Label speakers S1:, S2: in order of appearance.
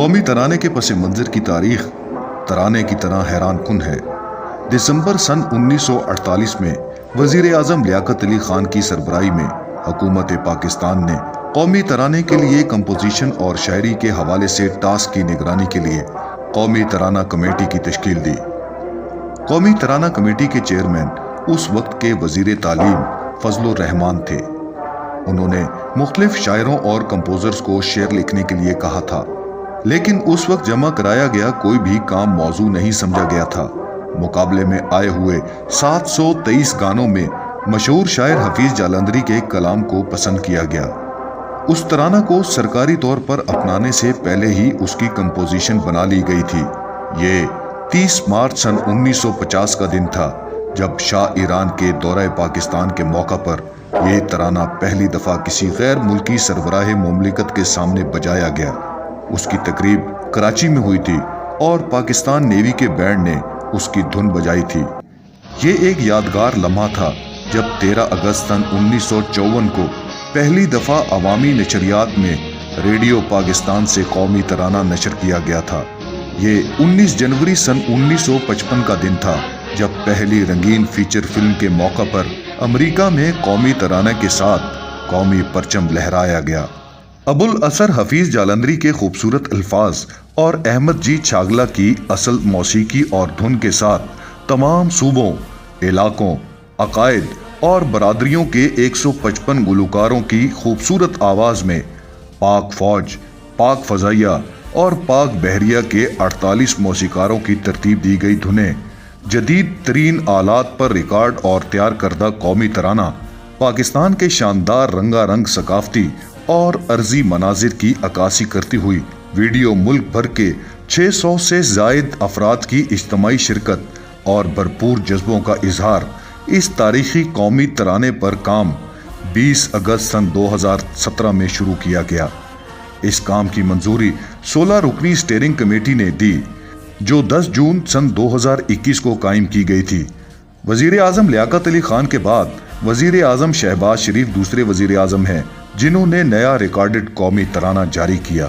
S1: قومی ترانے کے پس منظر کی تاریخ ترانے کی طرح حیران کن ہے۔ دسمبر سن 1948 میں وزیر اعظم لیاقت علی خان کی سربراہی میں حکومت پاکستان نے قومی ترانے کے لیے کمپوزیشن اور شاعری کے حوالے سے ٹاسک کی نگرانی کے لیے قومی ترانہ کمیٹی کی تشکیل دی۔ قومی ترانہ کمیٹی کے چیئرمین اس وقت کے وزیر تعلیم فضل الرحمان تھے۔ انہوں نے مختلف شاعروں اور کمپوزرز کو شعر لکھنے کے لیے کہا تھا، لیکن اس وقت جمع کرایا گیا کوئی بھی کام موضوع نہیں سمجھا گیا تھا۔ مقابلے میں آئے ہوئے 723 گانوں میں مشہور شاعر حفیظ جالندھری کے کلام کو پسند کیا گیا۔ اس ترانہ کو سرکاری طور پر اپنانے سے پہلے ہی اس کی کمپوزیشن بنا لی گئی تھی۔ یہ 30 مارچ سن 1950 کا دن تھا جب شاہ ایران کے دورہ پاکستان کے موقع پر یہ ترانہ پہلی دفعہ کسی غیر ملکی سربراہ مملکت کے سامنے بجایا گیا۔ اس کی تقریب کراچی میں ہوئی تھی اور پاکستان نیوی کے بینڈ نے اس کی دھن بجائی تھی۔ یہ ایک یادگار لمحہ تھا جب 13 اگست سن 1954 کو پہلی دفعہ عوامی نشریات میں ریڈیو پاکستان سے قومی ترانہ نشر کیا گیا تھا۔ یہ 19 جنوری سن 1955 کا دن تھا جب پہلی رنگین فیچر فلم کے موقع پر امریکہ میں قومی ترانہ کے ساتھ قومی پرچم لہرایا گیا۔ ابو الاثر حفیظ جالندھری کے خوبصورت الفاظ اور احمد جی چھاگلا کی اصل موسیقی اور دھن کے ساتھ تمام صوبوں، علاقوں، عقائد اور برادریوں کے 155 گلوکاروں کی خوبصورت آواز میں پاک فوج، پاک فضائیہ اور پاک بحریہ کے 48 موسیقاروں کی ترتیب دی گئی دھنیں جدید ترین آلات پر ریکارڈ اور تیار کردہ قومی ترانہ پاکستان کے شاندار رنگا رنگ ثقافتی اور ارضی مناظر کی عکاسی کرتی ہوئی ویڈیو ملک بھر کے 600 سے زائد افراد کی اجتماعی شرکت اور بھرپور جذبوں کا اظہار۔ اس تاریخی قومی ترانے پر کام 20 اگست سن 2017 میں شروع کیا گیا۔ اس کام کی منظوری 16 رکنی اسٹیئرنگ کمیٹی نے دی جو 10 جون سن 2021 کو قائم کی گئی تھی۔ وزیر اعظم لیاقت علی خان کے بعد وزیر اعظم شہباز شریف دوسرے وزیر اعظم ہیں جنہوں نے نیا ریکارڈڈ قومی ترانہ جاری کیا۔